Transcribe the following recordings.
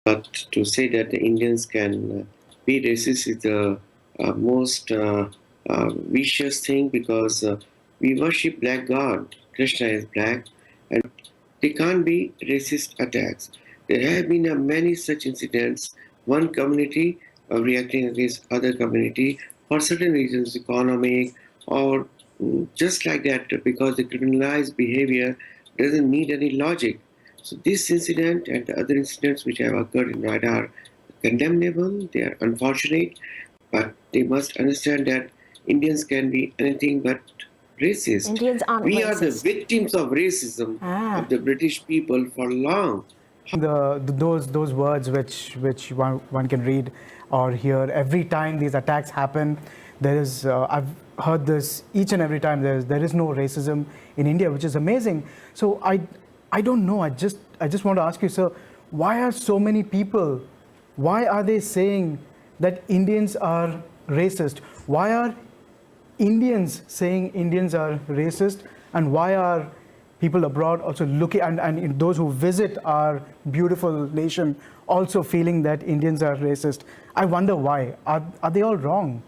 But to say that the Indians can be racist is the most vicious thing because we worship black God. Krishna is black, and there can't be racist attacks. There have been many such incidents. One community reacting against other community for certain reasons, economic or just like that, because the criminalized behavior doesn't need any logic. So this incident and the other incidents which have occurred in Noida are condemnable. They are unfortunate, but they must understand that Indians can be anything but racist. Indians aren't We racist. are the victims of racism of the British people for long. Those words which one can read or hear every time these attacks happen. There is I've heard this each and every time. There is no racism in India, which is amazing. So I don't know. I just want to ask you, sir, why are so many people? Why are they saying that Indians are racist? Why are Indians saying Indians are racist, and why are people abroad also looking, and those who visit our beautiful nation also feeling that Indians are racist? I wonder why. Are they all wrong?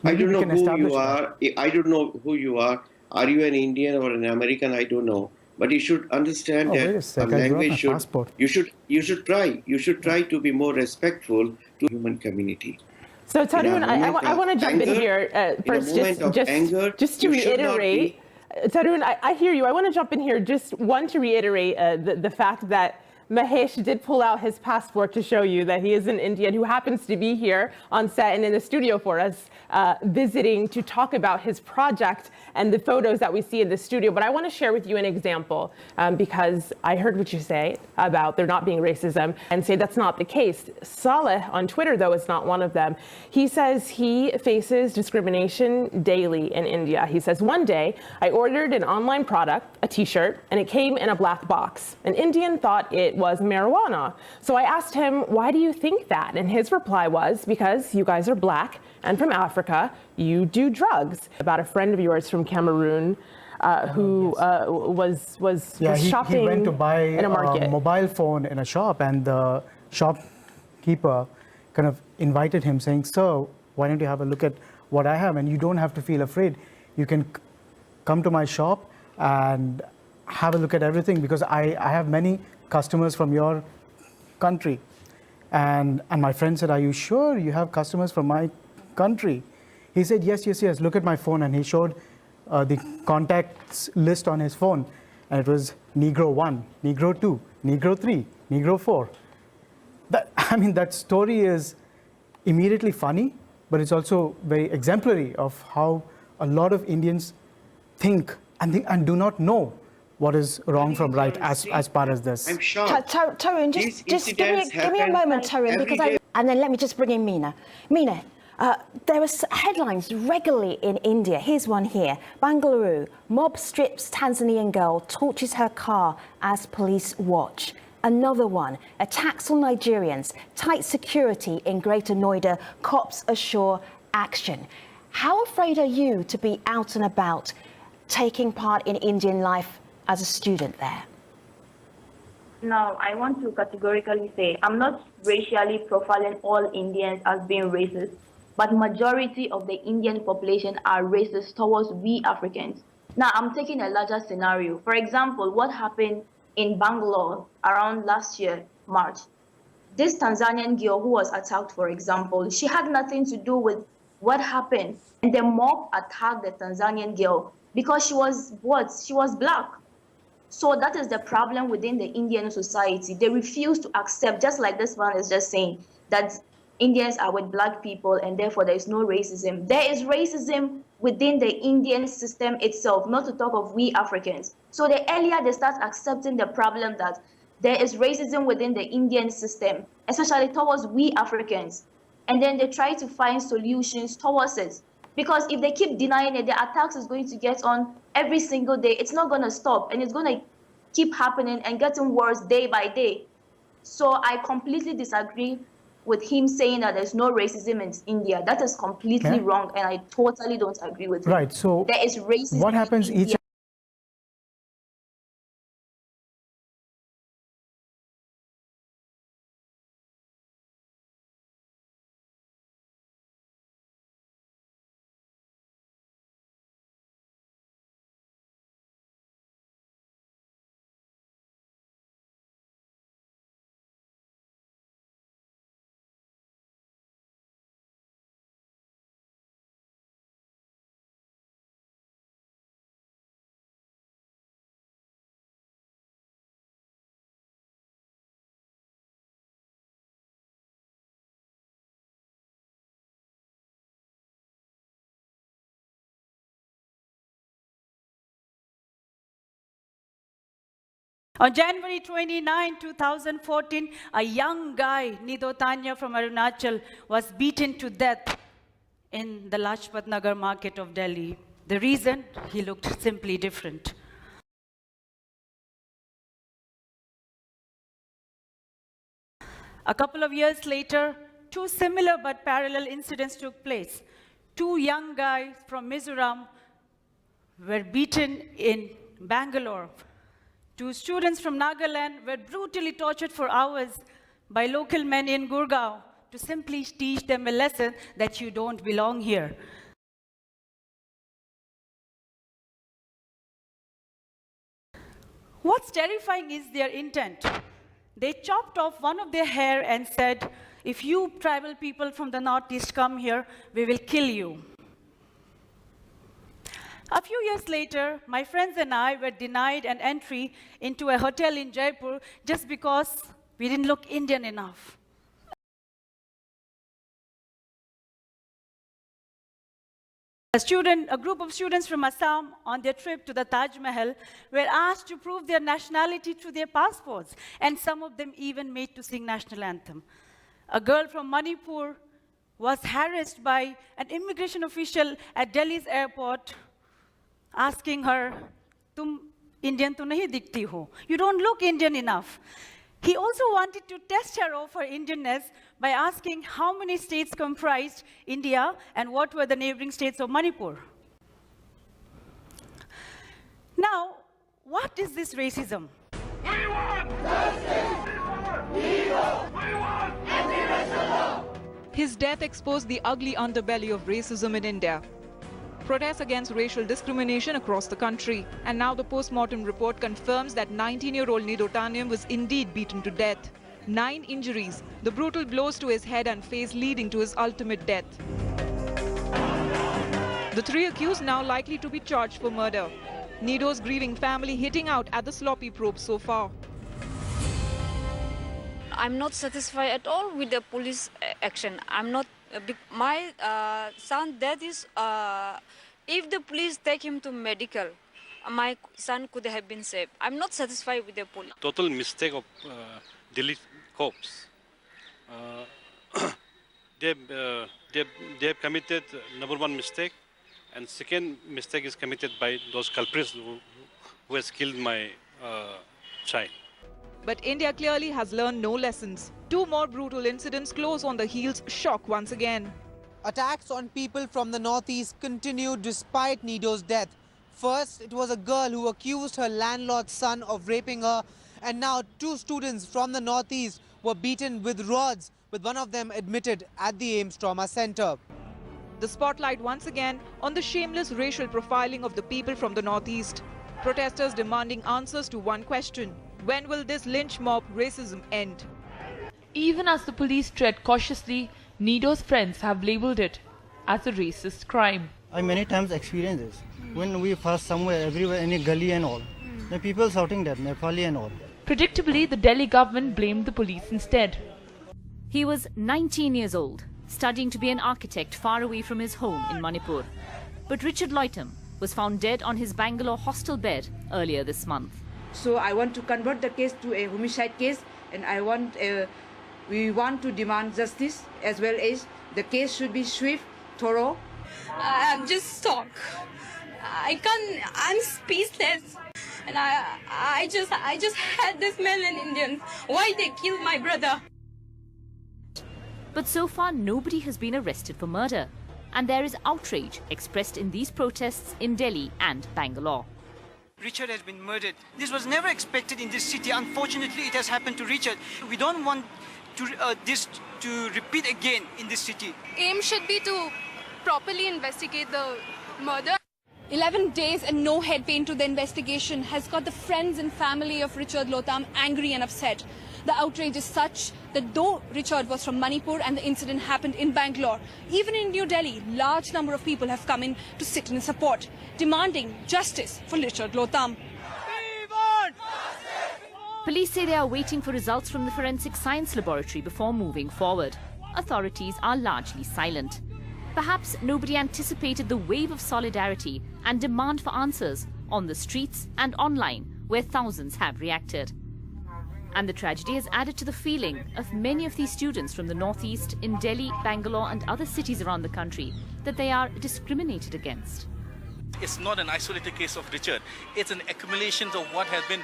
I don't know who you that. are. I don't know who you are. Are you an Indian or an American? I don't know. But you should understand that our language should. You should try to be more respectful to human community. So Tarun, I want to jump in here first, just to reiterate. Tarun, I hear you. I want to jump in here, just one, to reiterate the fact that Mahesh did pull out his passport to show you that he is an Indian who happens to be here on set and in the studio for us, visiting to talk about his project and the photos that we see in the studio. But I want to share with you an example because I heard what you say about there not being racism and say that's not the case. Saleh on Twitter, though, is not one of them. He says he faces discrimination daily in India. He says, one day I ordered an online product, a t-shirt, and it came in a black box. An Indian thought it was marijuana. So I asked him, why do you think that? And his reply was, because you guys are black and from Africa, you do drugs. About a friend of yours from Cameroon who was shopping he went to buy in a market. A mobile phone in a shop, and the shopkeeper kind of invited him saying, sir, why don't you have a look at what I have? And you don't have to feel afraid. You can come to my shop and have a look at everything, because I have many customers from your country. And my friend said, are you sure you have customers from my country? He said, yes, look at my phone. And he showed the contacts list on his phone. And it was Negro 1, Negro 2, Negro 3, Negro 4. That story is immediately funny, but it's also very exemplary of how a lot of Indians think and do not know what is wrong from right as far as this. I'm shocked. Tarun, just give me a moment, Tarun, because and then let me just bring in Meena. Meena, there are headlines regularly in India. Here's one here. Bangalore, mob strips Tanzanian girl, torches her car as police watch. Another one, attacks on Nigerians, tight security in Greater Noida, cops assure action. How afraid are you to be out and about, taking part in Indian life as a student there? Now, I want to categorically say I'm not racially profiling all Indians as being racist, but majority of the Indian population are racist towards we Africans. Now, I'm taking a larger scenario. For example, what happened in Bangalore around last year, March. This Tanzanian girl who was attacked, for example, she had nothing to do with what happened. And the mob attacked the Tanzanian girl because she was what? She was black. So that is the problem within the Indian society. They refuse to accept, just like this one is just saying, that Indians are with black people and therefore there is no racism. There is racism within the Indian system itself, not to talk of we Africans. So the earlier they start accepting the problem that there is racism within the Indian system, especially towards we Africans, and then they try to find solutions towards it. Because if they keep denying it, the attacks is going to get on every single day. It's not going to stop, and it's going to keep happening and getting worse day by day. So I completely disagree with him saying that there's no racism in India. That is completely wrong, and I totally don't agree with him. Right. So there is racism. What happens in each India. On January 29, 2014, a young guy, Nido Tanya from Arunachal, was beaten to death in the Lajpat Nagar market of Delhi. The reason? He looked simply different. A couple of years later, two similar but parallel incidents took place. Two young guys from Mizoram were beaten in Bangalore. Two students from Nagaland were brutally tortured for hours by local men in Gurgaon to simply teach them a lesson that you don't belong here. What's terrifying is their intent. They chopped off one of their hair and said, if you tribal people from the northeast come here, we will kill you. A few years later, my friends and I were denied an entry into a hotel in Jaipur just because we didn't look Indian enough. A group of students from Assam on their trip to the Taj Mahal were asked to prove their nationality through their passports, and some of them even made to sing national anthem. A girl from Manipur was harassed by an immigration official at Delhi's airport, asking her, "Tum Indian to nahi dikhti ho. You don't look Indian enough." He also wanted to test her of her Indianness by asking how many states comprised India and what were the neighboring states of Manipur. Now, what is this racism? We want justice! We want anti-racism! His death exposed the ugly underbelly of racism in India. Protests against racial discrimination across the country. And now the post-mortem report confirms that 19-year-old Nido Tanya was indeed beaten to death. 9 injuries, the brutal blows to his head and face leading to his ultimate death. The 3 accused now likely to be charged for murder. Nido's grieving family hitting out at the sloppy probe so far. I'm not satisfied at all with the police action. I'm not. My son's death is. If the police take him to medical, my son could have been saved. I'm not satisfied with the police. Total mistake of Delhi cops. They've committed number 1 mistake, and second mistake is committed by those culprits who has killed my child. But India clearly has learned no lessons. 2 more brutal incidents close on the heels, shock once again. Attacks on people from the northeast continued despite Nido's death. First, it was a girl who accused her landlord's son of raping her, and now 2 students from the northeast were beaten with rods, with one of them admitted at the AIIMS Trauma Center. The spotlight once again on the shameless racial profiling of the people from the northeast. Protesters demanding answers to one question: when will this lynch mob racism end? Even as the police tread cautiously, Nido's friends have labelled it as a racist crime. I many times experienced this. When we pass somewhere, everywhere, any gully and all, the people shouting that, Nepali and all. Predictably, the Delhi government blamed the police instead. He was 19 years old, studying to be an architect far away from his home in Manipur. But Richard Loitam was found dead on his Bangalore hostel bed earlier this month. So I want to convert the case to a homicide case, and we want to demand justice, as well as the case should be swift, thorough. I'm just stuck. I'm speechless. And I just had this million Indians. Why they killed my brother? But so far, nobody has been arrested for murder. And there is outrage expressed in these protests in Delhi and Bangalore. Richard has been murdered. This was never expected in this city. Unfortunately, it has happened to Richard. We don't want this to repeat again in this city. Aim should be to properly investigate the murder. 11 days and no head pay into the investigation has got the friends and family of Richard Loitam angry and upset. The outrage is such that though Richard was from Manipur and the incident happened in Bangalore, even in New Delhi, large number of people have come in to sit in support, demanding justice for Richard Loitam. Police say they are waiting for results from the forensic science laboratory before moving forward. Authorities are largely silent. Perhaps nobody anticipated the wave of solidarity and demand for answers on the streets and online where thousands have reacted. And the tragedy has added to the feeling of many of these students from the northeast in Delhi, Bangalore and other cities around the country that they are discriminated against. It's not an isolated case of Richard. It's an accumulation of what has been,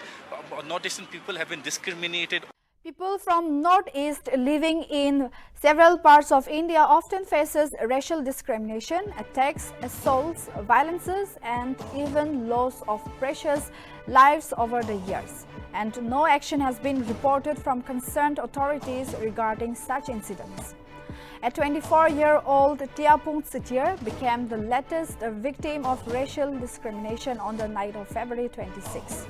northeastern people have been discriminated. People from northeast living in several parts of India often faces racial discrimination, attacks, assaults, violences and even loss of precious lives over the years. And no action has been reported from concerned authorities regarding such incidents. A 24-year-old Tiapung Sitir became the latest victim of racial discrimination on the night of February 26.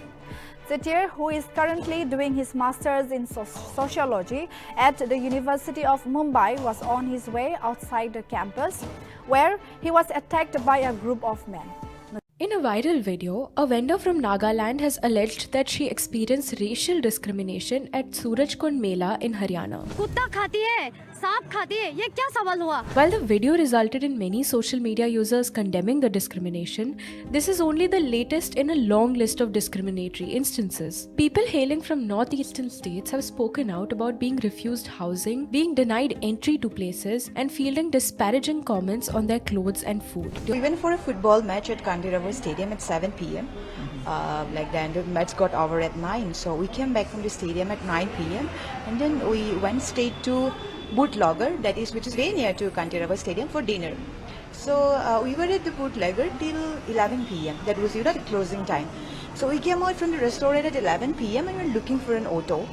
Sitir, who is currently doing his master's in sociology at the University of Mumbai, was on his way outside the campus where he was attacked by a group of men. In a viral video, a vendor from Nagaland has alleged that she experienced racial discrimination at Surajkund Mela in Haryana. कुत्ता खाती है, सांप खाती है, ये क्या सवाल हुआ? While the video resulted in many social media users condemning the discrimination, this is only the latest in a long list of discriminatory instances. People hailing from northeastern states have spoken out about being refused housing, being denied entry to places, and fielding disparaging comments on their clothes and food. We went for a football match at Kandirava Stadium at 7 p.m. The match got over at 9, so we came back from the stadium at 9 p.m. and then we went straight to Bootlegger, which is very near to Kandirava Stadium, for dinner. So we were at the Bootlegger till 11 p.m. That was the closing time. So we came out from the restaurant at 11 p.m. and we were looking for an auto.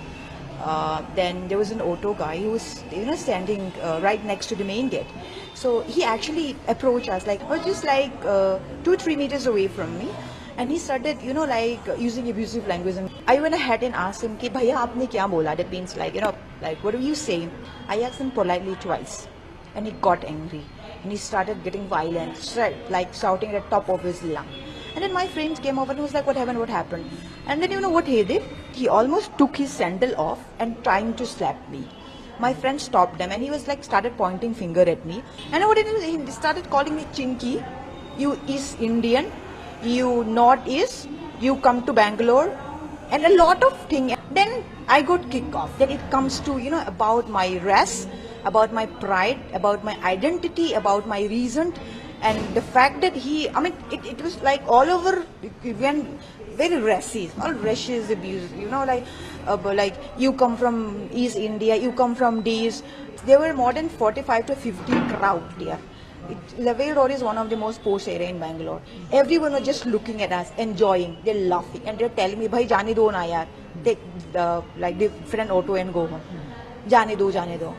Then there was an auto guy who was standing right next to the main gate. So he actually approached us just 2-3 meters away from me, and he started using abusive language. And I went ahead and asked him, "Ki bhaiya aapne kya bola?" That means what do you say? I asked him politely twice, and he got angry and he started getting violent, shouting at the top of his lung. And then my friends came over and was like, "What happened? What happened?" And then you know what he did? He almost took his sandal off and trying to slap me. My friend stopped him and he was started pointing finger at me. And what he did, he started calling me Chinky, you East Indian, you Northeast, you come to Bangalore, and a lot of things. Then I got kicked off. Then it comes to, about my race, about my pride, about my identity, about my reason. And the fact that it was all over, very racist, all racist abuse, you come from East India, you come from these. There were more than 45 to 50 crowd there. Lavelle Road is one of the most posh area in Bangalore. Everyone was just looking at us, enjoying, they're laughing, and they're telling me, "Bhai, jane do na yaar, take the different auto and go home. Jane do, jane do."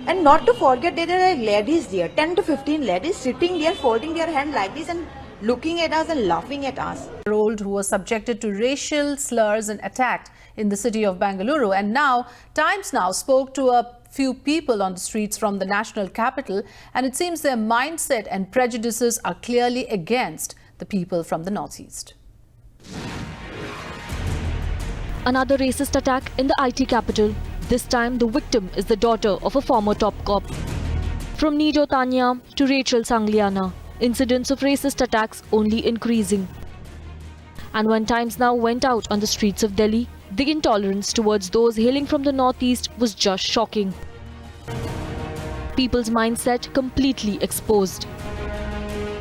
And not to forget, there are ladies there, 10 to 15 ladies sitting there, folding their hand like this and looking at us and laughing at us. Who was subjected to racial slurs and attacked in the city of Bengaluru. And now, Times Now spoke to a few people on the streets from the national capital, and it seems their mindset and prejudices are clearly against the people from the northeast. Another racist attack in the IT capital. This time, the victim is the daughter of a former top cop. From Nido Tanya to Rachel Sangliana, incidents of racist attacks only increasing. And when Times Now went out on the streets of Delhi, the intolerance towards those hailing from the northeast was just shocking. People's mindset completely exposed.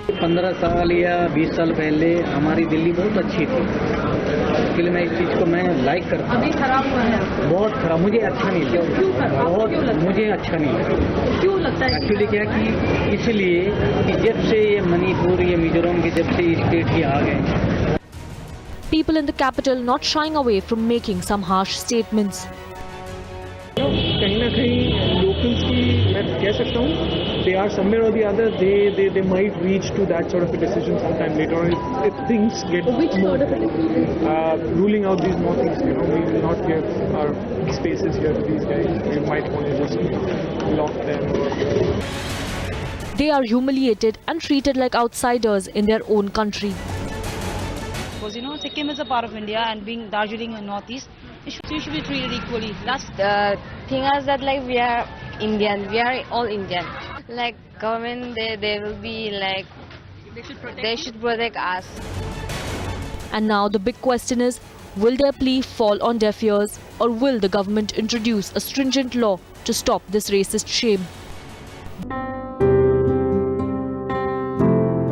15 साल या 20 साल पहले हमारी दिल्ली बहुत अच्छी थी, इसलिए मैं इस चीज़ को लाइक करता हूँ। अभी खराब हुआ है, बहुत खराब, मुझे अच्छा नहीं लगा, मुझे अच्छा नहीं लगा। क्यों लगता है? एक्चुअली क्या कि इसलिए कि जब से ये मणिपुर ये मिजोरम के जब से स्टेट ही आ गए। People in the capital not shying away from making some harsh statements. कहीं ना कहीं locals की मैं कह सकता हूँ, they are somewhere or the other they might reach to that sort of a decision sometime later on if things get more ruling out these northeast. We will not give our spaces here to these guys. We might want to just lock them. They are humiliated and treated like outsiders in their own country. Because Sikkim is a part of India, and being Darjeeling and northeast, you should be treated equally. That's the thing is that we are Indian, we are all Indian. Government, they will be they should protect us. And now the big question is, will their plea fall on deaf ears, or will the government introduce a stringent law to stop this racist shame?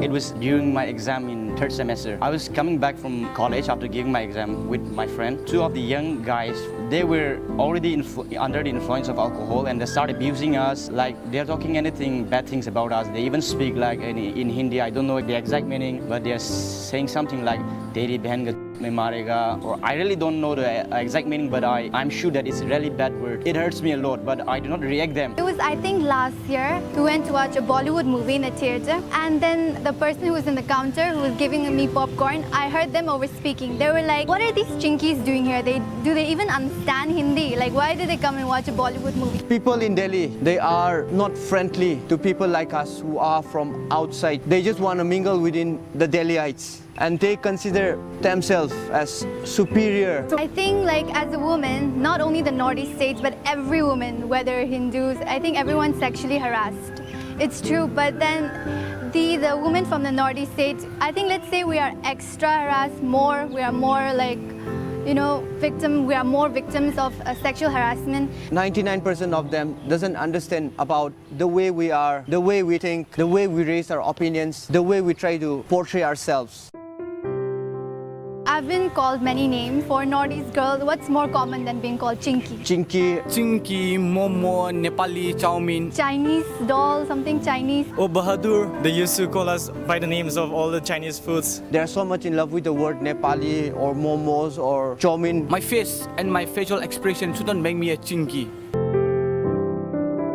It was during my exam in third semester. I was coming back from college after giving my exam with my friend. Two of the young guys, they were already under the influence of alcohol, and they started abusing us. Like, they're talking anything, bad things about us. They even speak like in Hindi. I don't know the exact meaning, but they're saying something like "Teri behan me marega," or I really don't know the exact meaning, but I'm sure that it's a really bad word. It hurts me a lot, but I do not react them. It was, I think, last year. We went to watch a Bollywood movie in a theatre, and then the person who was in the counter who was giving me popcorn, I heard them over speaking. They were like, "What are these chinkies doing here? Do they even understand Hindi? Like, why did they come and watch a Bollywood movie?" People in Delhi, they are not friendly to people like us who are from outside. They just want to mingle within the Delhiites, and they consider themselves as superior. I think, like, as a woman, not only the Northeast states, but every woman, whether Hindus, I think everyone's sexually harassed. It's true, but then the women from the Northeast states, I think, let's say we are extra harassed more, we are more like, you know, we are more victims of sexual harassment. 99% of them doesn't understand about the way we are, the way we think, the way we raise our opinions, the way we try to portray ourselves. I've been called many names. For Northeast girls, what's more common than being called chinky? Chinky, momo, Nepali, chowmin. Chinese doll, something Chinese. Oh, Bahadur. They used to call us by the names of all the Chinese foods. They're so much in love with the word Nepali or momos or chowmin. My face and my facial expression shouldn't make me a chinky.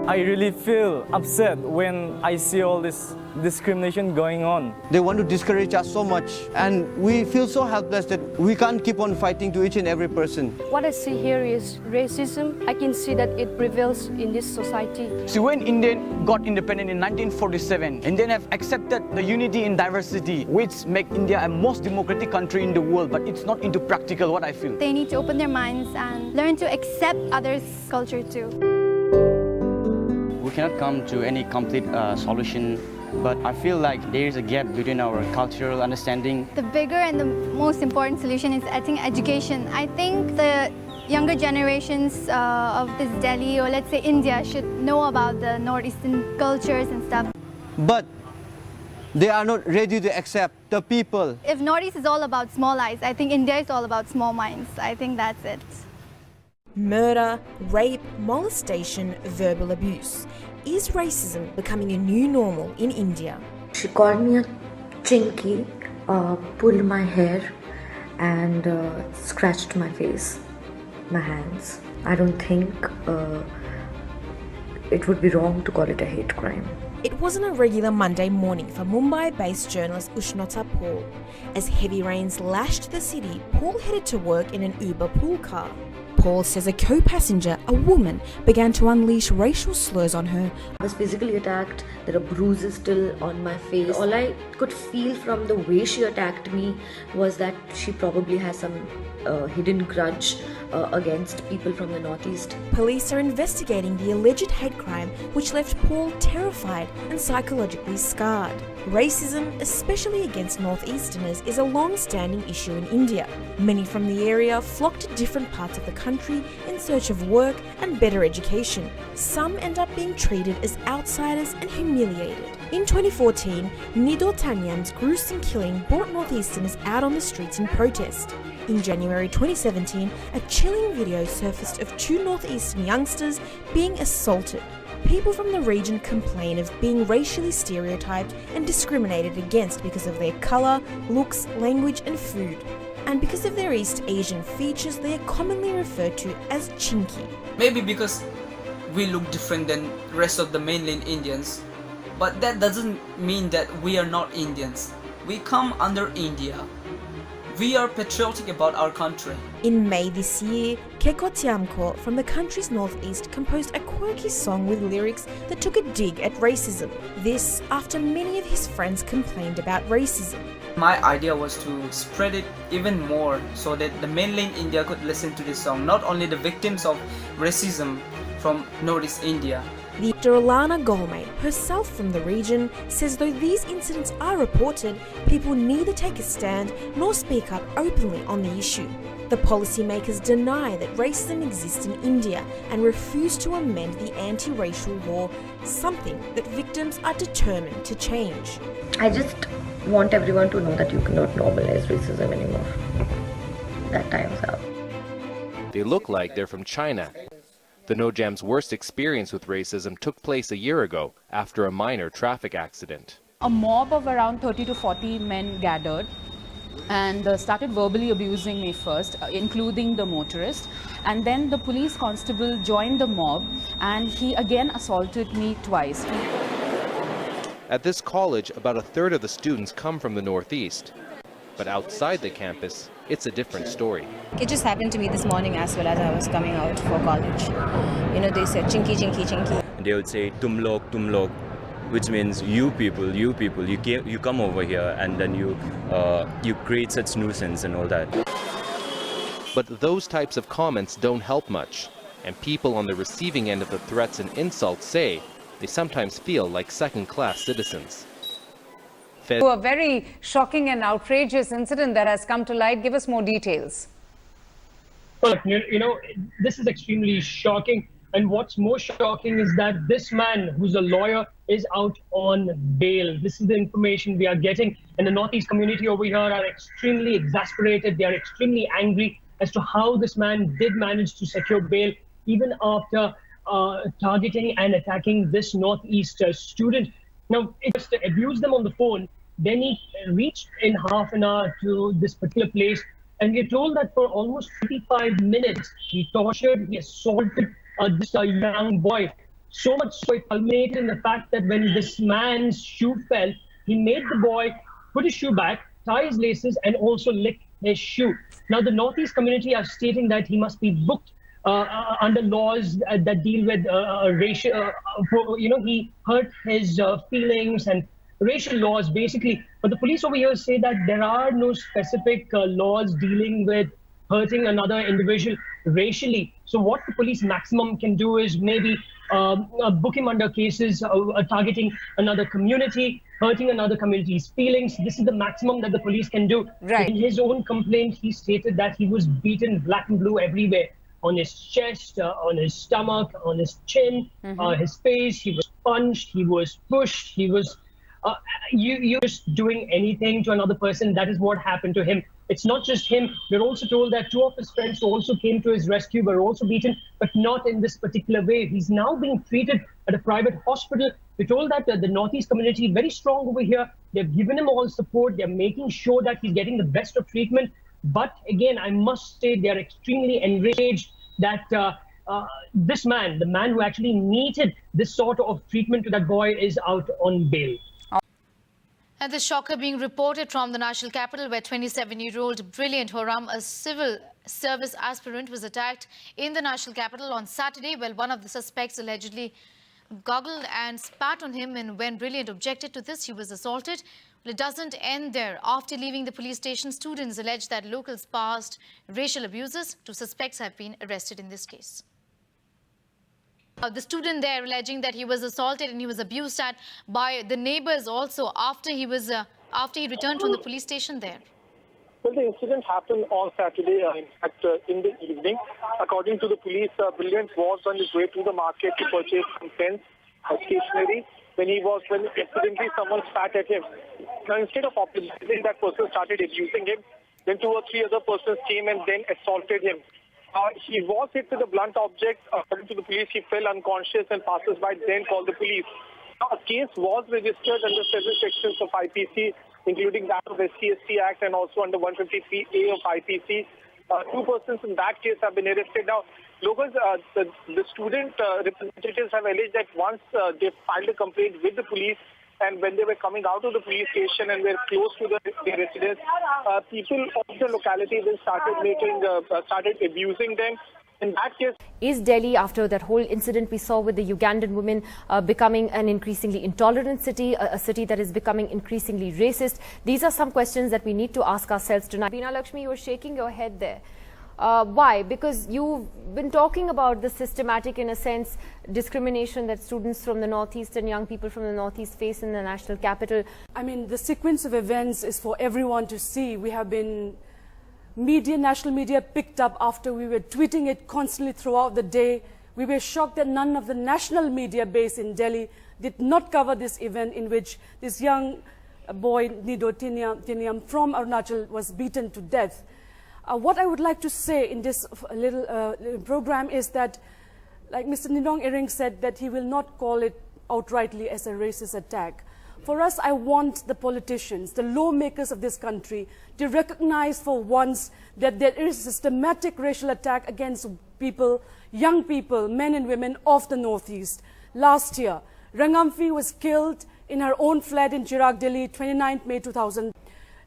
I really feel upset when I see all this discrimination going on. They want to discourage us so much, and we feel so helpless that we can't keep on fighting to each and every person. What I see here is racism. I can see that it prevails in this society. See, when India got independent in 1947, Indians have accepted the unity in diversity, which make India a most democratic country in the world, but it's not into practical, what I feel. They need to open their minds and learn to accept others' culture too. We cannot come to any complete solution, but I feel like there is a gap between our cultural understanding. The bigger and the most important solution is, I think, education. I think the younger generations of this Delhi, or let's say India, should know about the Northeastern cultures and stuff. But they are not ready to accept the people. If Northeast is all about small eyes, I think India is all about small minds. I think that's it. Murder, rape, molestation, verbal abuse. Is racism becoming a new normal in India? She called me a chinky, pulled my hair and scratched my face, my hands. I don't think it would be wrong to call it a hate crime. It wasn't a regular Monday morning for Mumbai-based journalist Ushnota Paul. As heavy rains lashed the city, Paul headed to work in an Uber pool car. Paul says a co-passenger, a woman, began to unleash racial slurs on her. I was physically attacked. There are bruises still on my face. All I could feel from the way she attacked me was that she probably has some hidden grudge against people from the Northeast. Police are investigating the alleged hate crime, which left Paul terrified and psychologically scarred. Racism, especially against Northeasterners, is a long-standing issue in India. Many from the area flock to different parts of the country in search of work and better education. Some end up being treated as outsiders and humiliated. In 2014, Nido Tanyam's gruesome killing brought Northeasterners out on the streets in protest. In January 2017, a chilling video surfaced of two Northeastern youngsters being assaulted. People from the region complain of being racially stereotyped and discriminated against because of their colour, looks, language and food. And because of their East Asian features, they are commonly referred to as chinky. Maybe because we look different than the rest of the mainland Indians, but that doesn't mean that we are not Indians. We come under India. We are patriotic about our country. In May this year, Keko Tiamko from the country's northeast composed a quirky song with lyrics that took a dig at racism. This after many of his friends complained about racism. My idea was to spread it even more so that the mainland India could listen to this song. Not only the victims of racism from Northeast India, The Dr. Alana Golmay, herself from the region, says though these incidents are reported, people neither take a stand nor speak up openly on the issue. The policymakers deny that racism exists in India and refuse to amend the anti-racial law, something that victims are determined to change. I just want everyone to know that you cannot normalize racism anymore. That time's up. They look like they're from China. The Nojam's worst experience with racism took place a year ago after a minor traffic accident. A mob of around 30 to 40 men gathered and started verbally abusing me first, including the motorist. And then the police constable joined the mob and he again assaulted me twice. At this college, about a third of the students come from the Northeast. But outside the campus, it's a different story. It just happened to me this morning as well as I was coming out for college. You know, they said chinky, chinky, chinky. They would say tum log, which means you people, you come over here and then you create such nuisance and all that. But those types of comments don't help much. And people on the receiving end of the threats and insults say they sometimes feel like second-class citizens. A very shocking and outrageous incident that has come to light. Give us more details. Well, you know, this is extremely shocking. And what's more shocking is that this man, who's a lawyer, is out on bail. This is the information we are getting. And the Northeast community over here are extremely exasperated. They are extremely angry as to how this man did manage to secure bail, even after targeting and attacking this Northeast student. Now, it was to abuse them on the phone. Then he reached in half an hour to this particular place, and we're told that for almost 25 minutes, he tortured, he assaulted this young boy. So much so it culminated in the fact that when this man's shoe fell, he made the boy put his shoe back, tie his laces, and also lick his shoe. Now, the Northeast community are stating that he must be booked under laws that deal with racial, he hurt his feelings and racial laws basically. But the police over here say that there are no specific laws dealing with hurting another individual racially. So what the police maximum can do is maybe book him under cases targeting another community, hurting another community's feelings. This is the maximum that the police can do. Right. In his own complaint, he stated that he was beaten black and blue everywhere. On his chest, on his stomach, on his chin, his face. He was punched, he was pushed, he was... you're just doing anything to another person. That is what happened to him. It's not just him. We're also told that two of his friends who also came to his rescue were also beaten, but not in this particular way. He's now being treated at a private hospital. We're told that the Northeast community, very strong over here. They've given him all support. They're making sure that he's getting the best of treatment. But again, I must say they're extremely enraged that this man, the man who actually needed this sort of treatment to that boy, is out on bail. And the shocker being reported from the national capital, where 27-year-old Brilliant Horam, a civil service aspirant, was attacked in the national capital on Saturday. Well, one of the suspects allegedly goggled and spat on him, and when Brilliant objected to this, he was assaulted. Well, it doesn't end there. After leaving the police station, students allege that locals passed racial abuses. Two suspects have been arrested in this case. The student there alleging that he was assaulted and he was abused at by the neighbors also after he returned from the police station there. Well, the incident happened on Saturday, in fact, in the evening. According to the police, Brilliant was on his way to the market to purchase some pens, stationery, when incidentally someone spat at him. Now, instead of apologizing, that person started abusing him. Then 2 or 3 other persons came and then assaulted him. He was hit with a blunt object. According to the police, he fell unconscious, and passers-by then called the police. Now, a case was registered under several sections of IPC, including that of SC/ST Act and also under 153A of IPC. 2 persons in that case have been arrested. Now, locals, the student representatives have alleged that once they filed a complaint with the police, and when they were coming out of the police station and were close to their residence, people of the locality then started abusing them. In that case, is Delhi, after that whole incident we saw with the Ugandan women, becoming an increasingly intolerant city, a city that is becoming increasingly racist? These are some questions that we need to ask ourselves tonight. Veena Lakshmi, you were shaking your head there. Why? Because you've been talking about the systematic, in a sense, discrimination that students from the Northeast and young people from the Northeast face in the national capital. I mean, the sequence of events is for everyone to see. We have been national media picked up after we were tweeting it constantly throughout the day. We were shocked that none of the national media base in Delhi did not cover this event in which this young boy, Nido Tiniam from Arunachal, was beaten to death. What I would like to say in this little program is that, like Mr. Nidong Iring said, that he will not call it outrightly as a racist attack. For us, I want the politicians, the lawmakers of this country, to recognize for once that there is a systematic racial attack against people, young people, men and women of the Northeast. Last year, Rangamfi was killed in her own flat in Chirag, Delhi, 29th May 2000.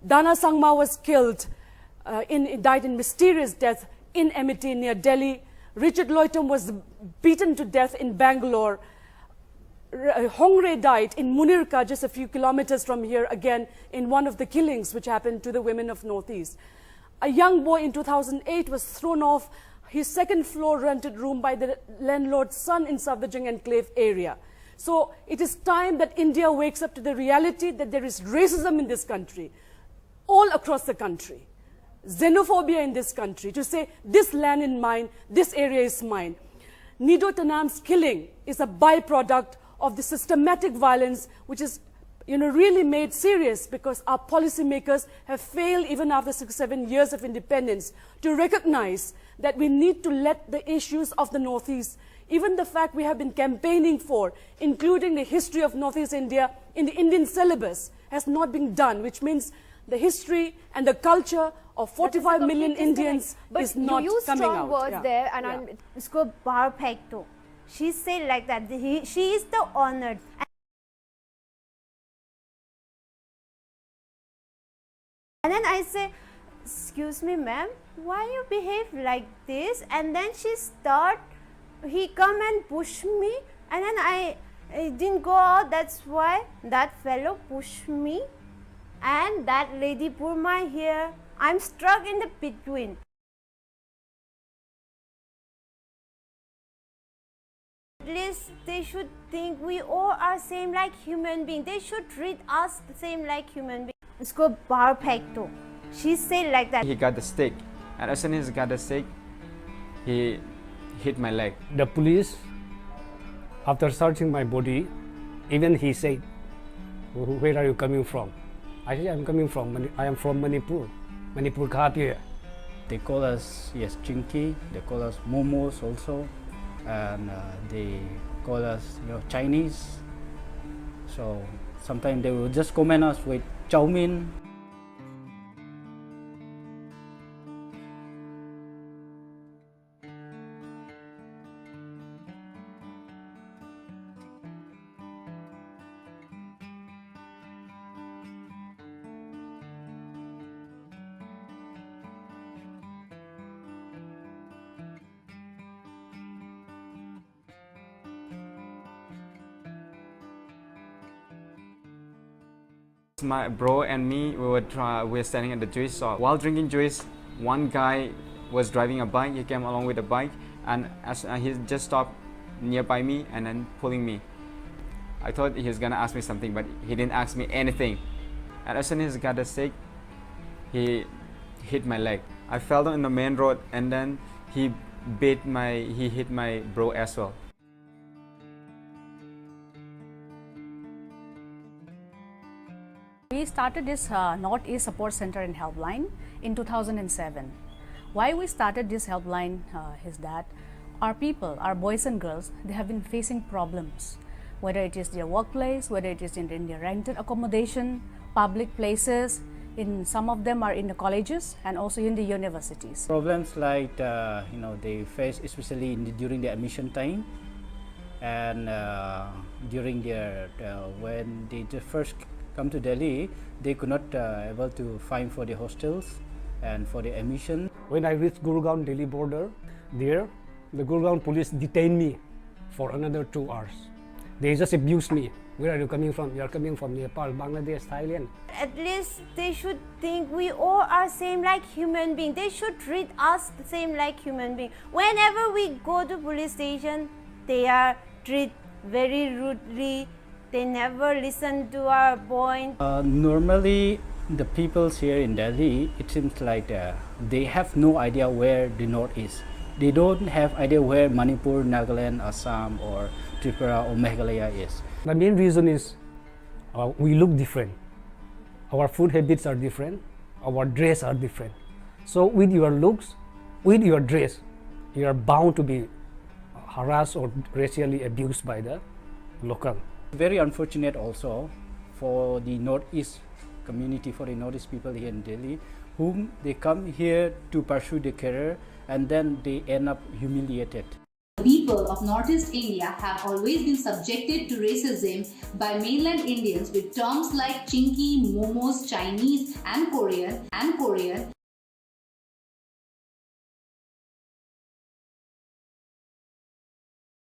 Dana Sangma was killed, died in mysterious death in Amity near Delhi. Richard Loitom was beaten to death in Bangalore. Hongre died in Munirka, just a few kilometers from here, again in one of the killings which happened to the women of Northeast. A young boy in 2008 was thrown off his second-floor rented room by the landlord's son in Safdarjung Enclave area. So it is time that India wakes up to the reality that there is racism in this country, all across the country. Xenophobia in this country, to say this land is mine, this area is mine. Nido Taniam's killing is a byproduct of the systematic violence which is really made serious because our policymakers have failed even after 6-7 years of independence to recognize that we need to let the issues of the Northeast, even the fact we have been campaigning for, including the history of Northeast India in the Indian syllabus, has not been done, which means the history and the culture of 45 million Indians is not coming out. But you use strong words there, and I'm usko perfecto. She said like that. She is the honored. And then I say, excuse me, ma'am, why you behave like this? And then he come and push me, and then I didn't go out. That's why that fellow pushed me, and that lady pulled my hair. I'm stuck in the between. At least they should think we all are same like human beings. They should treat us the same like human beings. Usko perfecto. She said like that. He got the stick, and as soon as he got the stick, he hit my leg. The police, after searching my body, even he said, "Where are you coming from?" I said, I am from Manipur. Manipur Ghat here. They call us, yes, Chinky. They call us Momos also. And they call us, Chinese. So sometimes they will just comment us with chow mein. My bro and me, we were standing at the juice shop. While drinking juice, one guy was driving a bike. He came along with a bike, and he just stopped nearby me and then pulling me. I thought he was gonna ask me something, but he didn't ask me anything. And as soon as he got the stick, he hit my leg. I fell down in the main road, and then he hit my bro as well. We started this Northeast Support Center and Helpline in 2007. Why we started this helpline is that our people, our boys and girls, they have been facing problems, whether it is their workplace, whether it is in their rented accommodation, public places. In some of them are in the colleges and also in the universities. Problems like they face, especially during the admission time, and during their when they first come to Delhi, they could not able to find for the hostels and for the admission. When I reached Gurugram Delhi border, there the Gurugram police detained me for another 2 hours. They just abused me. Where are you coming from? You are coming from Nepal, Bangladesh, Thailand. At least they should think we all are same like human beings. They should treat us the same like human beings. Whenever we go to police station, they are treated very rudely. They never listen to our point. Normally, the peoples here in Delhi, it seems like they have no idea where the north is. They don't have idea where Manipur, Nagaland, Assam, or Tripura or Meghalaya is. The main reason is we look different. Our food habits are different. Our dress are different. So with your looks, with your dress, you are bound to be harassed or racially abused by the local. Very unfortunate also for the Northeast community, for the Northeast people here in Delhi, whom they come here to pursue their career and then they end up humiliated. The people of Northeast India have always been subjected to racism by mainland Indians with terms like Chinky, Momos, Chinese and Korean.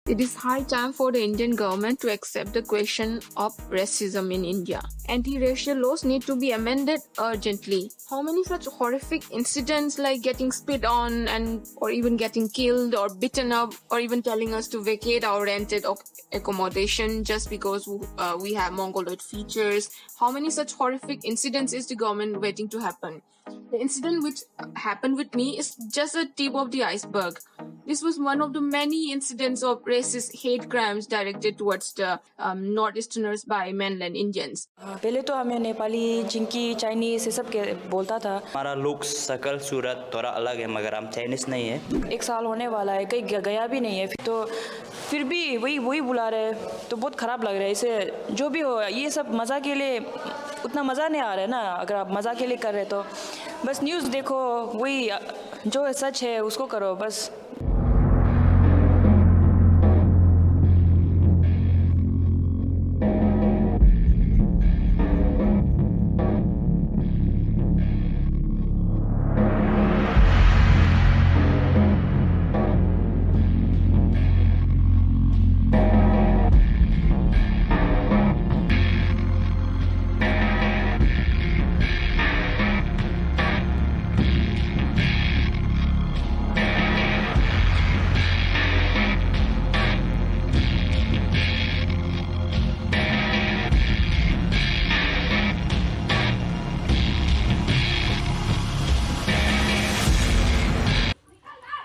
It is high time for the Indian government to accept the question of racism in India. Anti-racial laws need to be amended urgently. How many such horrific incidents like getting spit on or even getting killed or beaten up or even telling us to vacate our rented accommodation just because we have mongoloid features? How many such horrific incidents is the government waiting to happen? The incident which happened with me is just a tip of the iceberg. This was one of the many incidents of racist hate crimes directed towards the Northeasterners by mainland Indians. पहले तो हमें Nepali, Chinki, Chinese ये सब बोलता था. हमारा look, शकल, सूरत थोड़ा अलग है मगर हम चाइनीज नहीं है. एक साल होने वाला है, कहीं गया भी नहीं है, तो फिर भी वही बुला रहे, तो बहुत खराब लग रहा है. इसे जो भी हो, ये सब मज़ा के लिए उतना मज़ा नहीं आ रहा है ना. अगर आप मज़ा के लिए कर रहे तो बस न्यूज़ देखो, वही जो सच है उसको करो बस.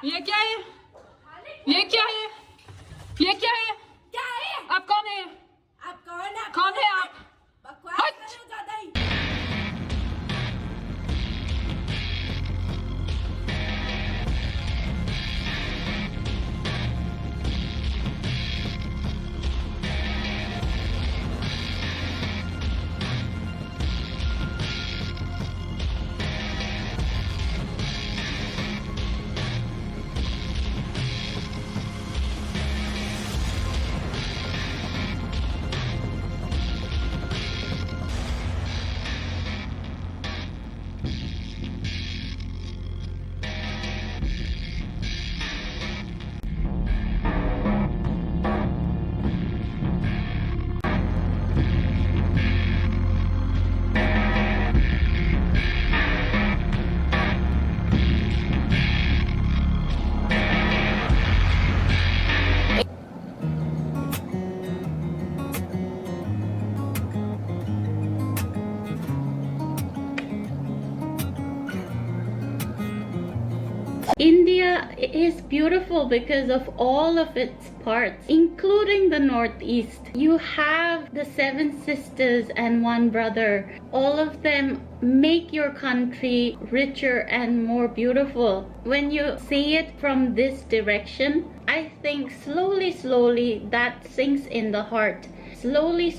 ये क्या है? ये क्या है? ये क्या है? क्या है? आप कौन है? आप कौन है? कौन है आप? बकवास करो ज़्यादा ही। India is beautiful because of all of its parts, including the Northeast. You have the 7 sisters and 1 brother. All of them make your country richer and more beautiful. When you see it from this direction, I think slowly that sinks in the heart. Slowly,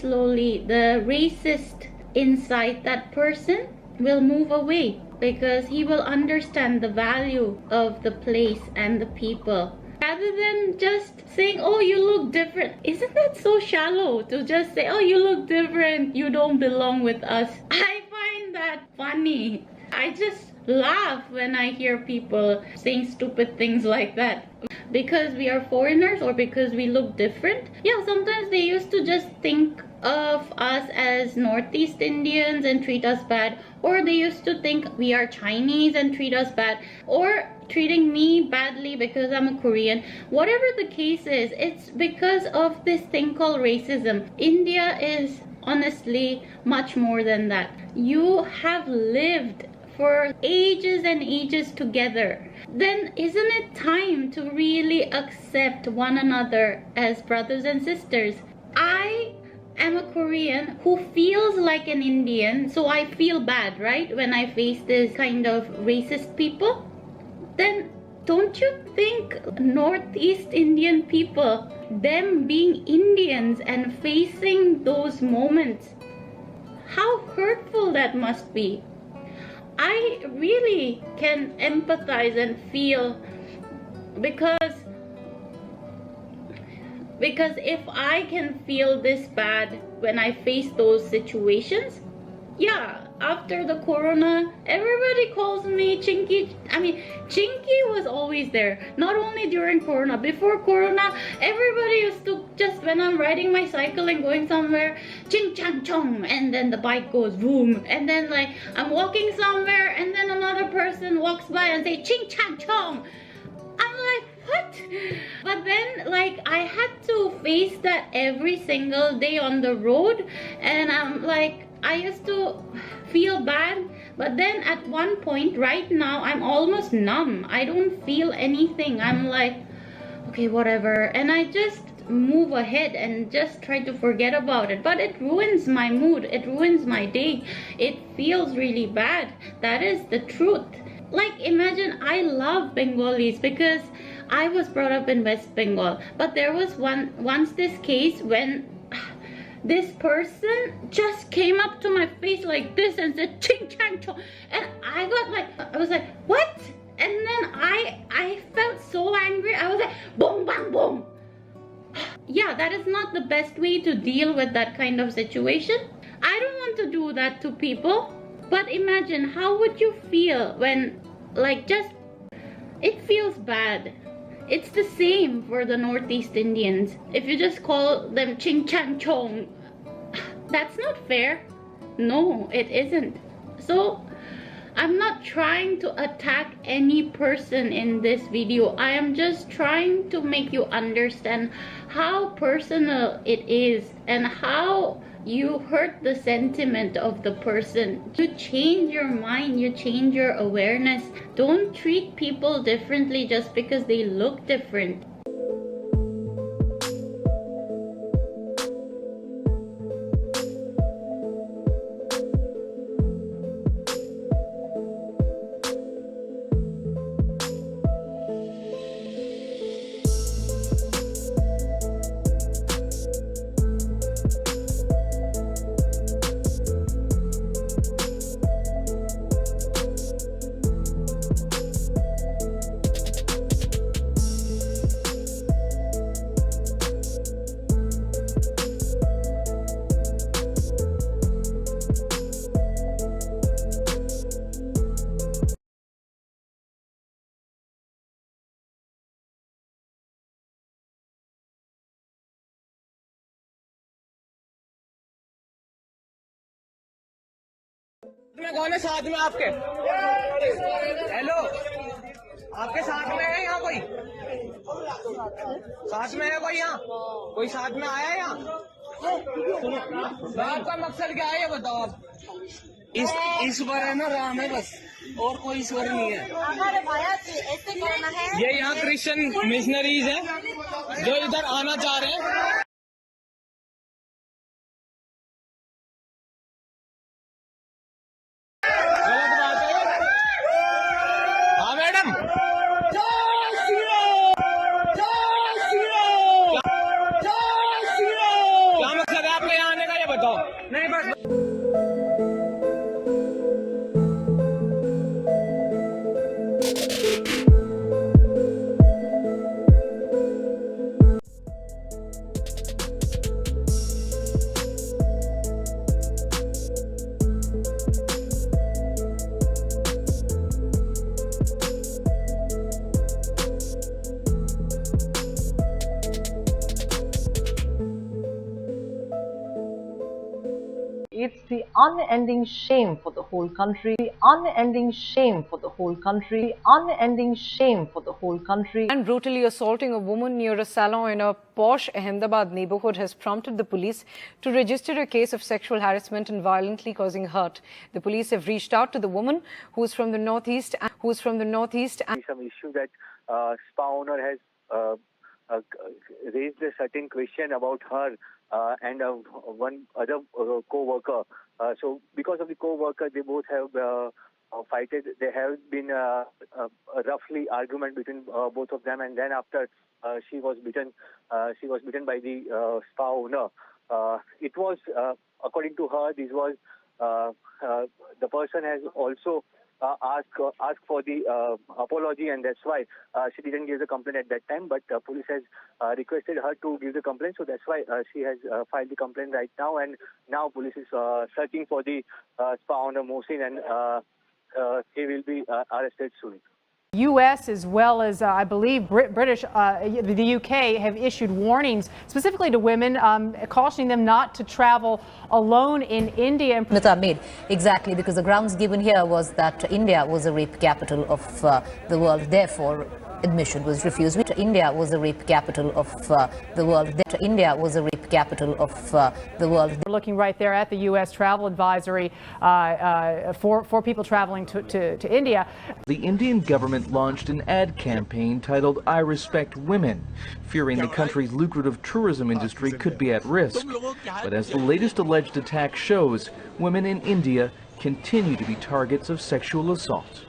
the racist inside that person will move away, because he will understand the value of the place and the people. Rather than just saying, oh, you look different. Isn't that so shallow to just say, oh, you look different, you don't belong with us? I find that funny. I just laugh when I hear people saying stupid things like that. Because we are foreigners or because we look different. Yeah, sometimes they used to just think of us as Northeast Indians and treat us bad, or they used to think we are Chinese and treat us bad, or treating me badly because I'm a Korean. Whatever the case is, it's because of this thing called racism. India is honestly much more than that. You have lived for ages and ages together. Then isn't it time to really accept one another as brothers and sisters? I am a Korean who feels like an Indian, so I feel bad, right, when I face this kind of racist people. Then don't you think Northeast Indian people, them being Indians and facing those moments, how hurtful that must be? I really can empathize and feel, because if I can feel this bad when I face those situations, yeah, after the corona, everybody calls me Chinky. I mean, Chinky was always there. Not only during corona, before corona, everybody used to just, when I'm riding my cycle and going somewhere, ching chang chong, and then the bike goes boom. And then like I'm walking somewhere and then another person walks by and say ching chang chong. I'm like, what? But then like I had to face that every single day on the road, and I'm like, I used to feel bad, but then at one point right now I'm almost numb. I don't feel anything. I'm like, okay, whatever, and I just move ahead and just try to forget about it. But it ruins my mood, it ruins my day, it feels really bad. That is the truth. Like, imagine, I love Bengalis because I was brought up in West Bengal, but there was once this case when this person just came up to my face like this and said ching chang chong, and I was like, what? And then I felt so angry. I was like, boom bang boom. Yeah, that is not the best way to deal with that kind of situation. I don't want to do that to people. But imagine, how would you feel when, like, just, it feels bad. It's the same for the Northeast Indians. If you just call them ching chang chong, that's not fair. No, it isn't. So I'm not trying to attack any person in this video. I am just trying to make you understand how personal it is and how you hurt the sentiment of the person. You change your mind, you change your awareness. Don't treat people differently just because they look different. में कौन है साथ में आपके? Hello, आपके साथ में है यहाँ कोई? साथ में है कोई यहाँ? कोई साथ में आया है यहाँ? आपका मकसद क्या है ये बताओ आप? ईश्वर है ना, राम है बस, और कोई ईश्वर नहीं है। ये यहाँ क्रिश्चियन मिशनरीज हैं जो इधर आना चाह रहे हैं। the unending shame for the whole country, the unending shame for the whole country, the unending shame for the whole country. And brutally assaulting a woman near a salon in a posh Ahmedabad neighborhood has prompted the police to register a case of sexual harassment and violently causing hurt. The police have reached out to the woman who is from the northeast and some issue that spa owner has raised a certain question about her and one other co-worker. So because of the co-worker, they both have fighted. There have been a roughly argument between both of them, and then after she was beaten by the spa owner. It was, according to her, this was the person has also asked for the apology, and that's why she didn't give the complaint at that time. But police has requested her to give the complaint, so that's why she has filed the complaint right now. And now police is searching for the spa owner Mohsin, and he will be arrested soon. U.S. as well as, I believe, British, the U.K. have issued warnings specifically to women, cautioning them not to travel alone in India. Made exactly because the grounds given here was that India was a rape capital of the world. Therefore, admission was refused. India was a rape capital of the world. India was a rape capital of the world. We're looking right there at the U.S. travel advisory for people traveling to India. The Indian government launched an ad campaign titled "I Respect Women," fearing the country's lucrative tourism industry could be at risk. But as the latest alleged attack shows, women in India continue to be targets of sexual assault.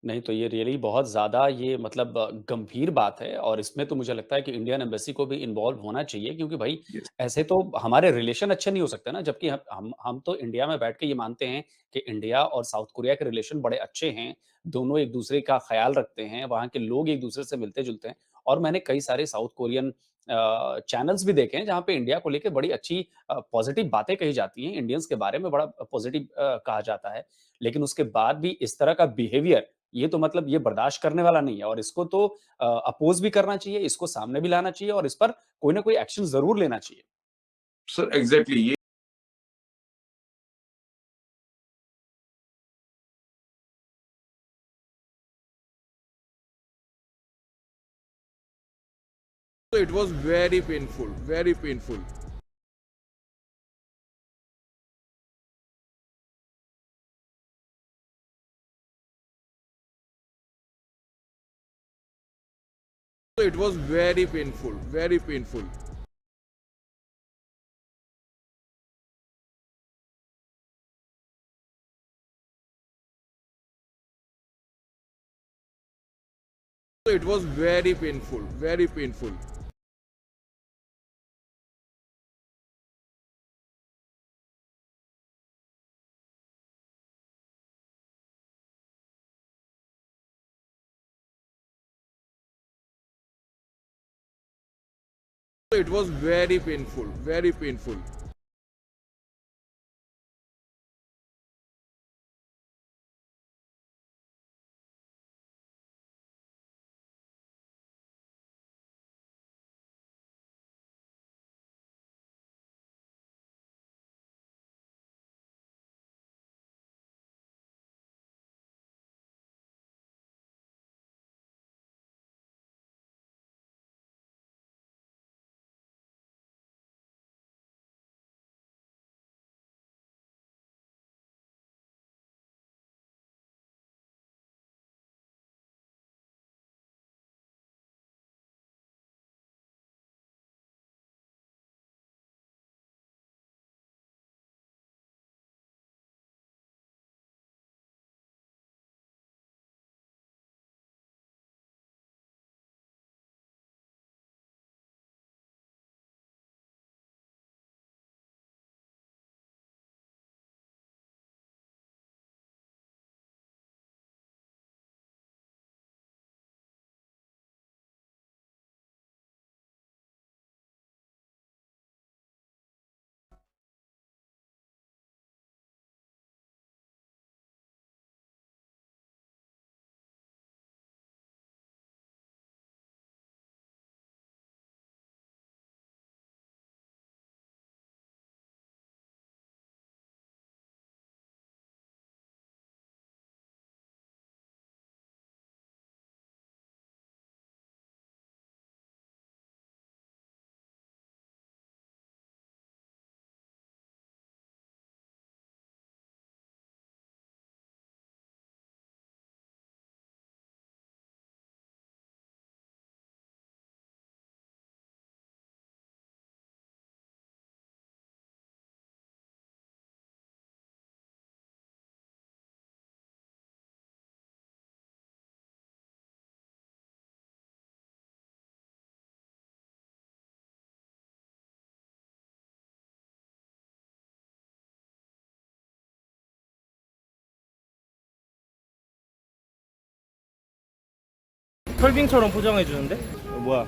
नहीं तो ये really बहुत ज़्यादा ये मतलब गंभीर बात है और इसमें तो मुझे लगता है कि इंडियन एम्बेसी को भी इन्वॉल्व होना चाहिए क्योंकि भाई ऐसे तो हमारे रिलेशन अच्छे नहीं हो सकते ना जबकि हम तो इंडिया में बैठ के ये मानते हैं कि इंडिया और साउथ कोरिया के रिलेशन बड़े अच्छे हैं, दोनों एक दूसरे का ख्याल रखते हैं, वहाँ के लोग एक दूसरे से मिलते जुलते हैं और मैंने कई सारे साउथ कोरियन चैनल्स भी देखे हैं जहाँ पे इंडिया को लेकर बड़ी अच्छी पॉजिटिव बातें कही जाती हैं, इंडियंस के बारे में बड़ा पॉजिटिव कहा जाता है, लेकिन उसके बाद भी इस तरह का बिहेवियर ये तो मतलब ये बर्दाश्त करने वाला नहीं है और इसको तो अपोज भी करना चाहिए, इसको सामने भी लाना चाहिए और इस पर कोई ना कोई एक्शन जरूर लेना चाहिए। सर एग्जैक्टली ये It was very painful, very painful. It was very painful, very painful. It was very painful, very painful. It was very painful, very painful. 털빙처럼 포장해 주는데? 뭐야?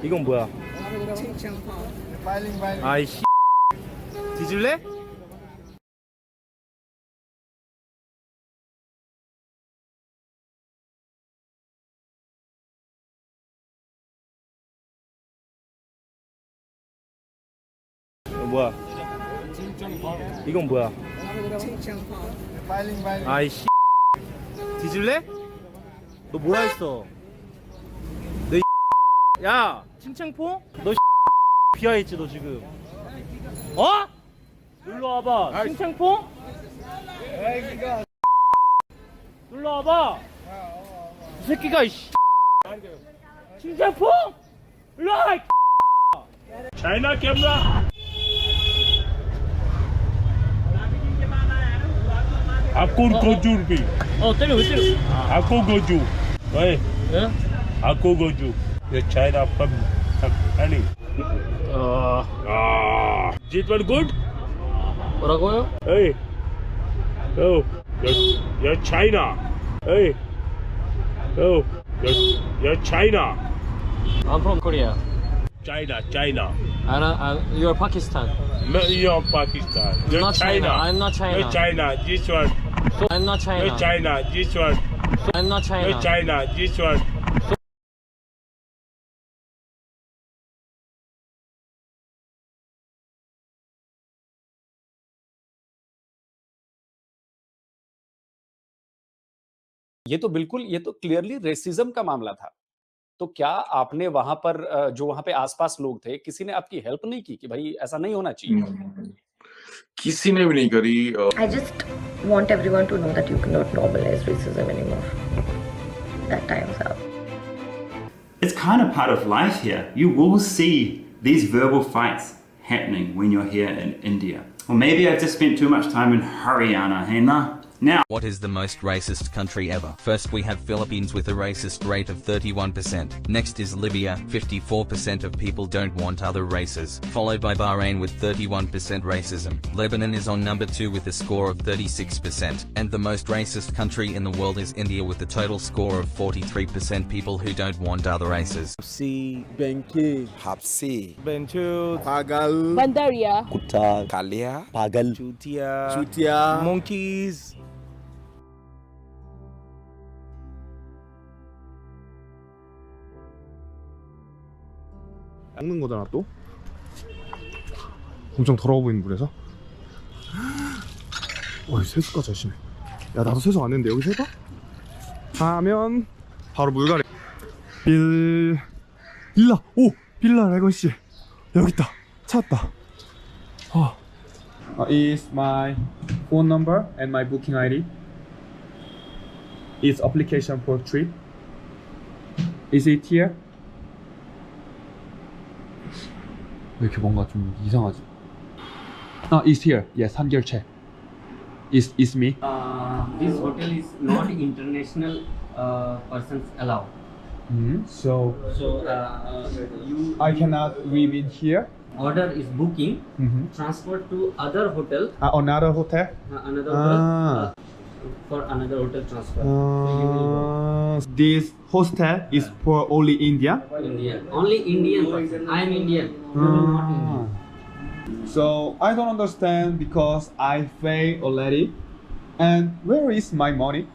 이건 뭐야? 아이씨. 뒤질래? 뭐야? 이건 뭐야? 아이씨. 뒤질래? 너 뭐라 했어? 너 야, 칭칭포? 너 비하했지 너 지금? 어? 놀러 와봐. 칭칭포? 놀러 와봐. 이 새끼가 이씨. 칭칭포? 놀러 와. China camera आपको गोजू भी 때려 왜 때려? आपको गोजू ओए आपको गोजू ये China from Ali it was good 뭐라고요? hey oh you're China hey oh you're China I'm from Korea. China You're Pakistan. No, you're Pakistan. You're not China. I'm not China. You're China. This one. I'm not China. You're China. This one. I'm not China. You're China. This one. ये तो clearly racism का मामला था। तो क्या आपने वहां पर जो वहां पे आसपास लोग थे, किसी ने आपकी हेल्प नहीं की कि भाई ऐसा नहीं होना चाहिए? किसी ने भी नहीं करी। I just want everyone to know that you cannot normalize racism anymore. That time's up. It's kind of part of life here. You will see these verbal fights happening when you're here in India. Or maybe I've just spent too much time in Haryana, hey nah? Now, what is the most racist country ever? First we have Philippines with a racist rate of 31%. Next is Libya, 54% of people don't want other races. Followed by Bahrain with 31% racism. Lebanon is on number 2 with a score of 36%. And the most racist country in the world is India with a total score of 43% people who don't want other races. Hapsi, Benki, Hapsi, Benchu, Pagal, Bandaria, Kuta, Kalia, Pagal, Chutia, Monkeys. 먹는 거잖아 또? 엄청 더러워 보이는 물에서? 어이 세수가 잘 심해. 야 나도 세수 안 했는데 여기 세봐? 하면 바로 물가래. 빌라 오! 빌라 레거시 여기 있다 찾았다. Is my phone number and my booking ID. Is application for trip. Is it here? 왜 이렇게 뭔가 좀 이상하지? It's here. Yes, 한결채. It's me. This hotel is not international persons allowed. So you I cannot live in here. Order is booking. Transport to other hotel. Another hotel. Another hotel. For another hotel transfer. This hostel is for only India. Indian. Only Indian person. I am Indian. You are not Indian. So I don't understand because I pay already. And where is my money?